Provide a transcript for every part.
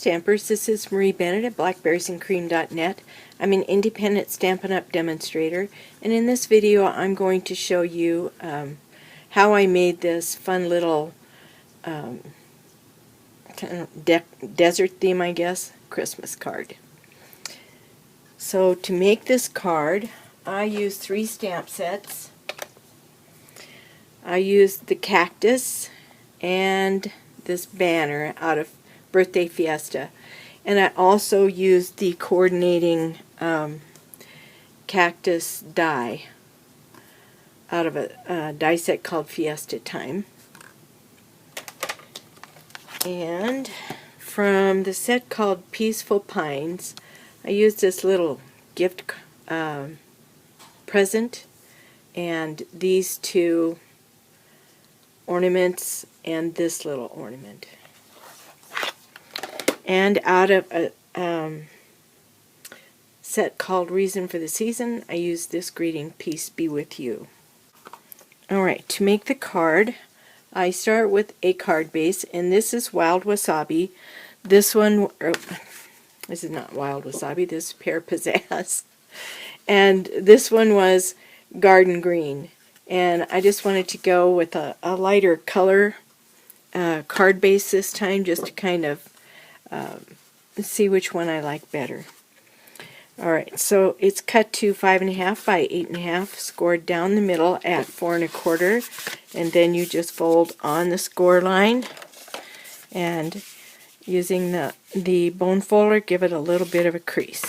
Stampers, this is Marie Bennett at blackberriesandcream.net. I'm an independent Stampin' Up! Demonstrator, and in this video I'm going to show you how I made this fun little kind of desert theme, I guess, Christmas card. So to make this card, I used 3 stamp sets. I used the cactus and this banner out of Birthday Fiesta, and I also used the coordinating cactus die out of a die set called Fiesta Time. And from the set called Peaceful Pines, I used this little gift present and these 2 ornaments and this little ornament. And out of a set called Reason for the Season, I used this greeting, Peace Be With You. Alright, to make the card, I start with a card base, and this is Wild Wasabi. This one, this is not Wild Wasabi, this is Pear Pizzazz. And this one was Garden Green. And I just wanted to go with a lighter color card base this time, just to kind of see which one I like better. Alright, so it's cut to 5.5 by 8.5, scored down the middle at 4 1/4, and then you just fold on the score line, and using the bone folder, give it a little bit of a crease.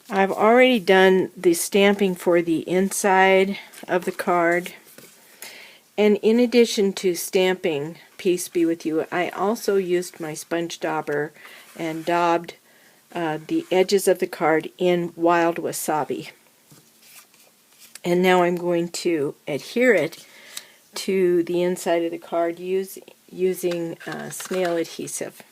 I've already done the stamping for the inside of the card, and in addition to stamping Peace Be With You, I also used my sponge dauber and daubed the edges of the card in Wild Wasabi. And now I'm going to adhere it to the inside of the card using snail adhesive.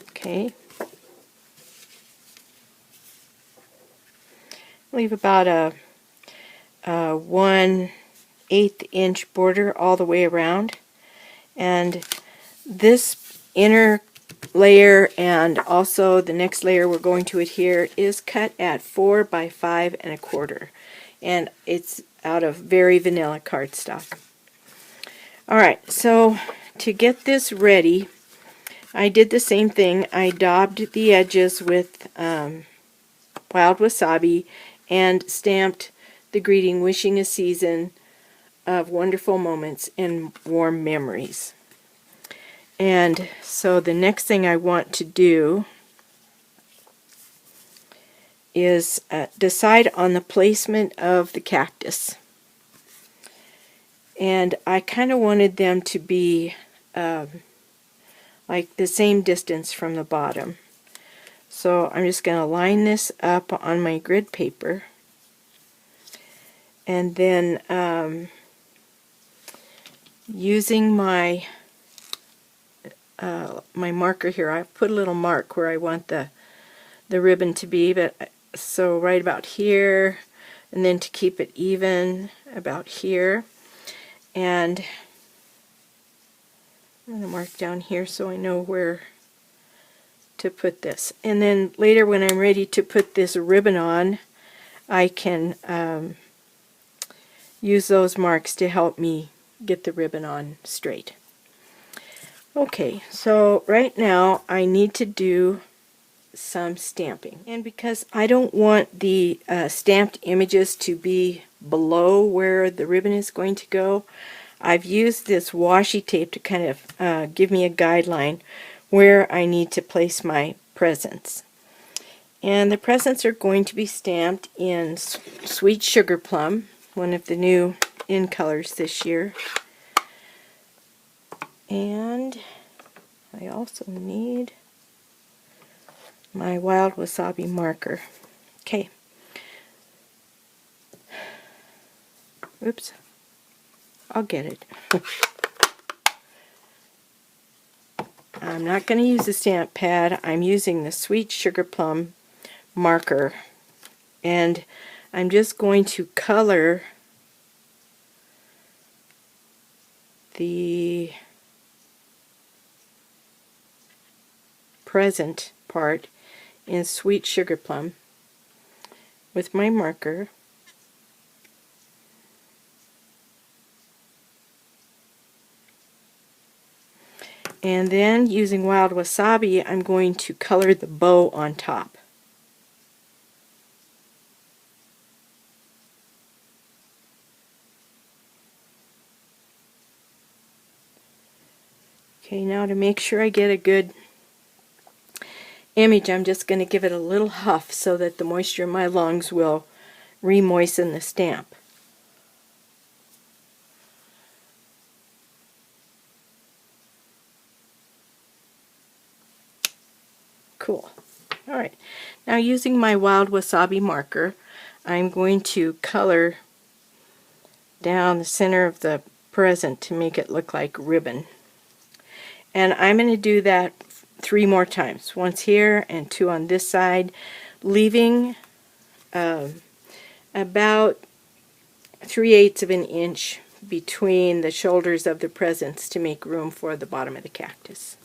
Okay. Leave about a 1/8 inch border all the way around, and this inner layer and also the next layer we're going to adhere is cut at 4 by 5 1/4, and it's out of very vanilla cardstock. Alright, so to get this ready, I did the same thing. I daubed the edges with Wild Wasabi and stamped the greeting, wishing a season of wonderful moments and warm memories. And so the next thing I want to do is decide on the placement of the cactus. And I kind of wanted them to be like the same distance from the bottom. So I'm just going to line this up on my grid paper, and then using my my marker here, I put a little mark where I want the ribbon to be, but so right about here, and then to keep it even about here, and I'm going to mark down here so I know where to put this. And then later when I'm ready to put this ribbon on, I can use those marks to help me get the ribbon on straight. Okay, so right now I need to do some stamping. And because I don't want the stamped images to be below where the ribbon is going to go, I've used this washi tape to kind of give me a guideline where I need to place my presents. And the presents are going to be stamped in Sweet Sugar Plum, one of the new in colors this year. And I also need my Wild Wasabi marker. Okay. Oops. I'll get it. I'm not going to use a stamp pad. I'm using the Sweet Sugar Plum marker, and I'm just going to color the present part in Sweet Sugar Plum with my marker. And then using Wild Wasabi, I'm going to color the bow on top. Okay, now to make sure I get a good image, I'm just going to give it a little huff so that the moisture in my lungs will re-moisten the stamp. Cool. Alright, now using my Wild Wasabi marker, I'm going to color down the center of the present to make it look like ribbon. And I'm going to do that 3 more times. Once here and 2 on this side, leaving about 3/8 of an inch between the shoulders of the presents to make room for the bottom of the cactus.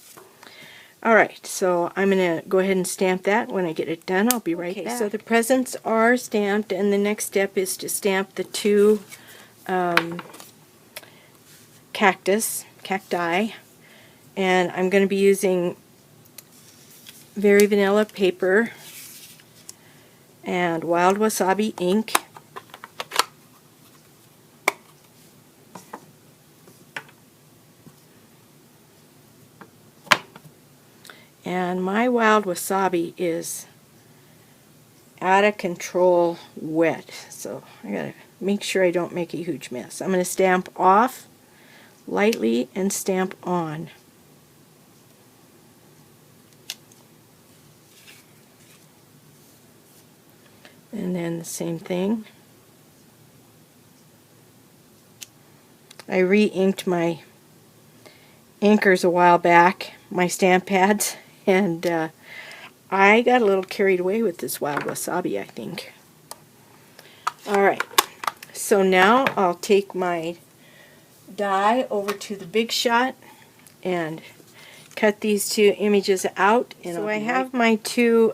Alright, so I'm going to go ahead and stamp that. When I get it done, I'll be right back. So the presents are stamped, and the next step is to stamp the 2 cacti. And I'm going to be using Very Vanilla paper and Wild Wasabi ink. And my Wild Wasabi is out of control wet, so I gotta make sure I don't make a huge mess. I'm going to stamp off lightly and stamp on. And then the same thing. I re-inked my inkers a while back, my stamp pads, and I got a little carried away with this Wild Wasabi, I think. Alright, so now I'll take my die over to the Big Shot and cut these 2 images out. And so I have my 2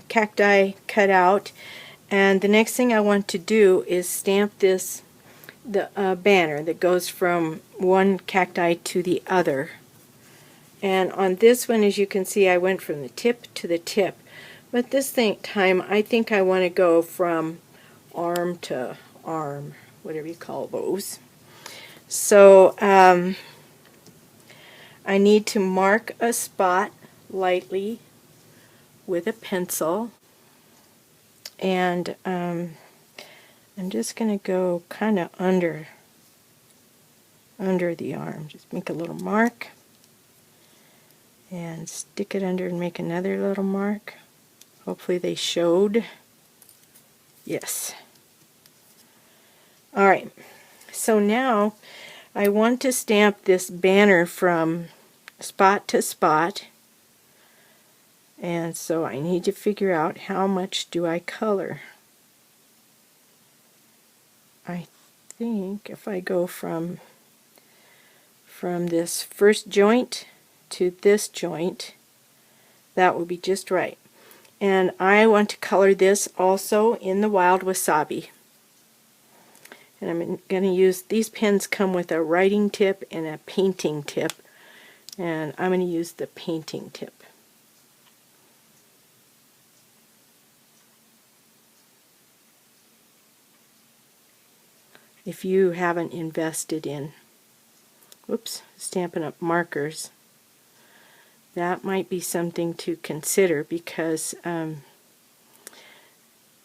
cacti cut out, and the next thing I want to do is stamp the banner that goes from one cacti to the other. And on this one, as you can see, I went from the tip to the tip. But this time, I think I want to go from arm to arm, whatever you call those. So I need to mark a spot lightly with a pencil. And I'm just going to go kind of under the arm. Just make a little mark and stick it under and make another little mark. Hopefully they showed. Yes. Alright, so now I want to stamp this banner from spot to spot, and so I need to figure out how much do I color. I think if I go from this first joint to this joint, that will be just right. And I want to color this also in the Wild Wasabi. And I'm going to use, these pens come with a writing tip and a painting tip, and I'm going to use the painting tip. If you haven't invested in Stampin' Up! Markers, that might be something to consider, because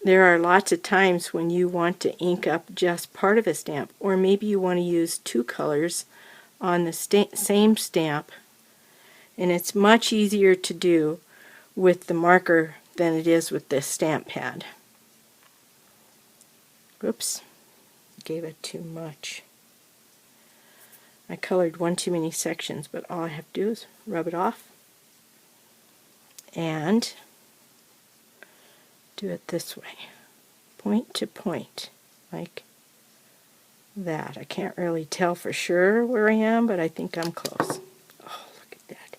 there are lots of times when you want to ink up just part of a stamp, or maybe you want to use 2 colors on the same stamp, and it's much easier to do with the marker than it is with this stamp pad. Oops, gave it too much. I colored one too many sections, but all I have to do is rub it off. and do it this way, point to point, like that. I can't really tell for sure where I am, but I think I'm close. Oh, look at that.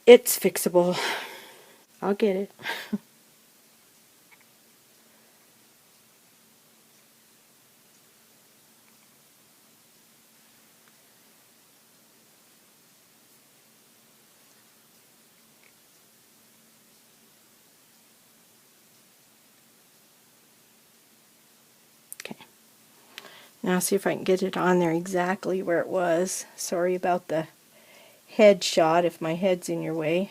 It's fixable. I'll get it. Okay. Now see if I can get it on there exactly where it was. Sorry about the head shot if my head's in your way.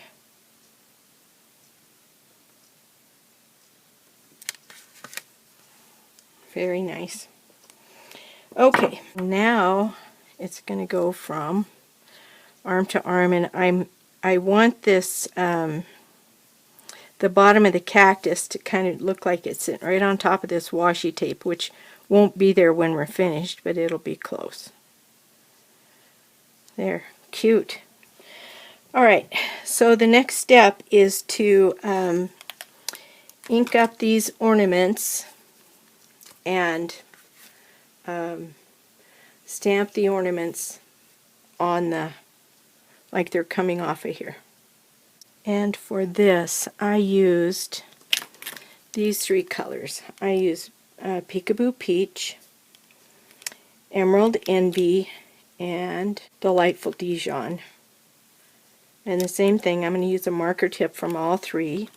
Very nice. Okay, now it's going to go from arm to arm, and I want this the bottom of the cactus to kind of look like it's sitting right on top of this washi tape, which won't be there when we're finished, but it'll be close. There, cute. Alright, so the next step is to ink up these ornaments and stamp the ornaments on the, like they're coming off of here. And for this, I used these three colors. I used Peekaboo Peach, Emerald Envy, and Delightful Dijon. And the same thing, I'm going to use a marker tip from all three.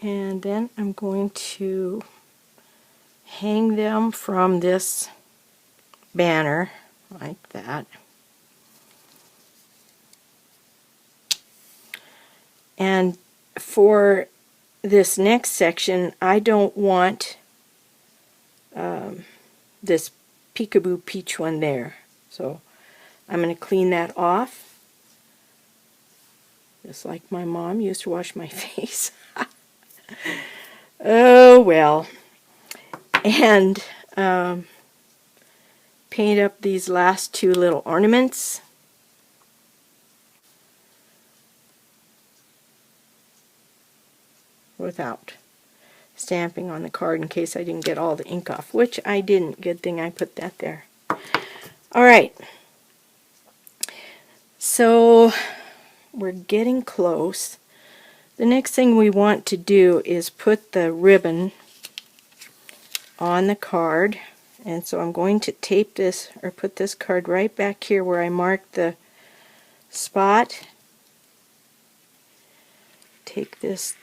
And then I'm going to hang them from this banner like that. And for this next section, I don't want this Peekaboo Peach one there. So I'm going to clean that off, just like my mom used to wash my face. Oh well. And paint up these last two little ornaments. Without stamping on the card in case I didn't get all the ink off, which I didn't. Good thing I put that there. Alright, so we're getting close. The next thing we want to do is put the ribbon on the card, and so I'm going to tape this, or put this card right back here where I marked the spot. Take this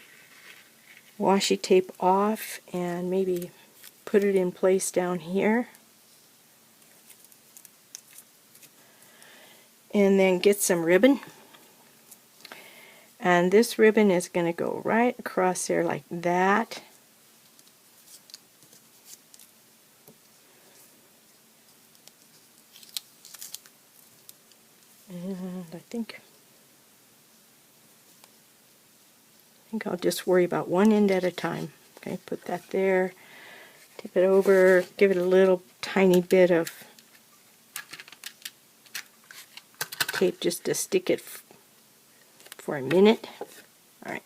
washi tape off and maybe put it in place down here, and then get some ribbon, and this ribbon is going to go right across there like that. And I think I'll just worry about one end at a time. Okay, put that there, tip it over, give it a little tiny bit of tape just to stick it for a minute. Alright.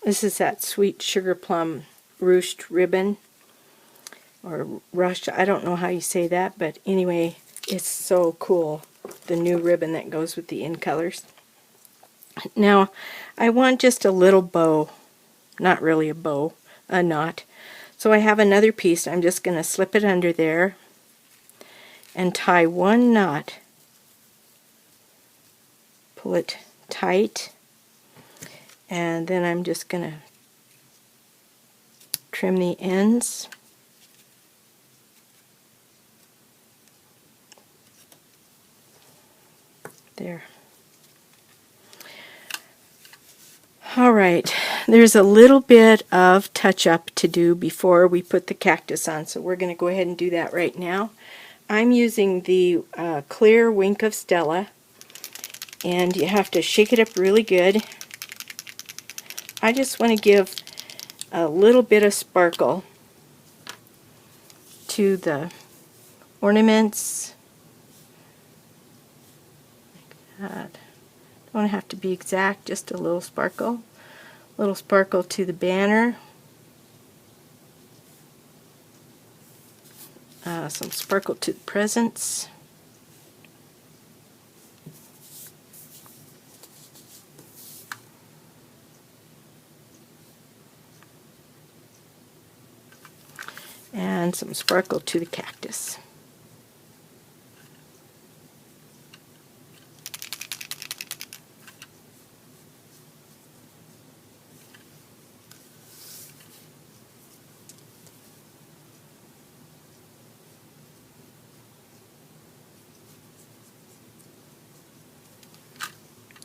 This is that sweet sugar plum ruched ribbon, or rushed, I don't know how you say that, but anyway, it's so cool, the new ribbon that goes with the in colors. Now, I want just a little bow, not really a bow, a knot. So I have another piece, I'm just going to slip it under there and tie one knot. Pull it tight, and then I'm just going to trim the ends. There. Alright, there's a little bit of touch-up to do before we put the cactus on, so we're going to go ahead and do that right now. I'm using the clear Wink of Stella, and you have to shake it up really good. I just want to give a little bit of sparkle to the ornaments. Like that. Don't have to be exact, just a little sparkle. A little sparkle to the banner. Some sparkle to the presents. And some sparkle to the cactus.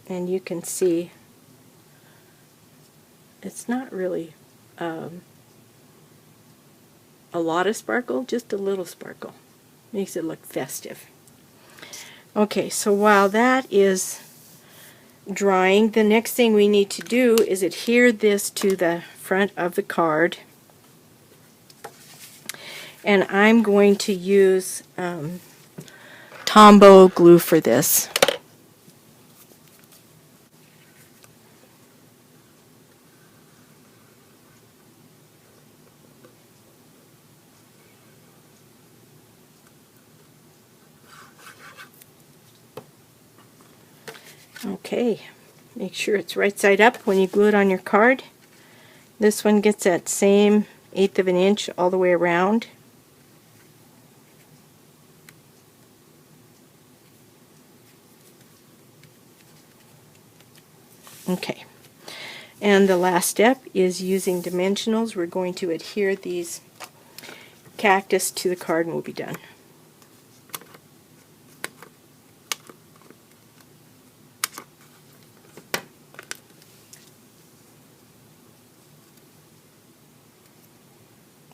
And you can see it's not really a lot of sparkle, just a little sparkle. Makes it look festive. Okay, so while that is drying, the next thing we need to do is adhere this to the front of the card. And I'm going to use Tombow glue for this. Okay, make sure it's right side up when you glue it on your card. This one gets that same 1/8 of an inch all the way around. Okay, and the last step is using dimensionals. We're going to adhere these cactus to the card and we'll be done.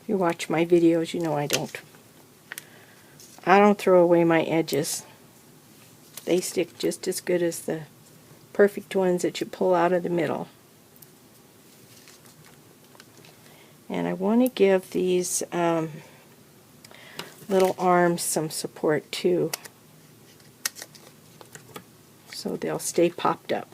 If you watch my videos, you know I don't throw away my edges. They stick just as good as the perfect ones that you pull out of the middle. And I want to give these little arms some support too, so they'll stay popped up.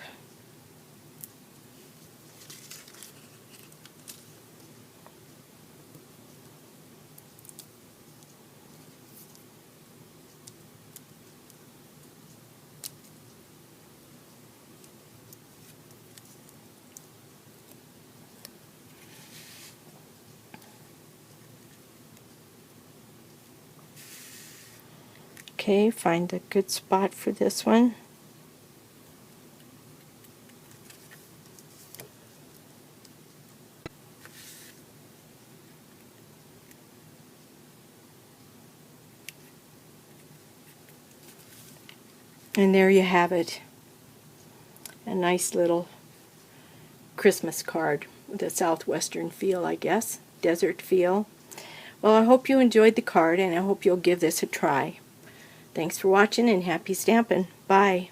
Okay, find a good spot for this one. And there you have it. A nice little Christmas card with a southwestern feel, I guess. Desert feel. Well, I hope you enjoyed the card and I hope you'll give this a try. Thanks for watching and happy stamping. Bye.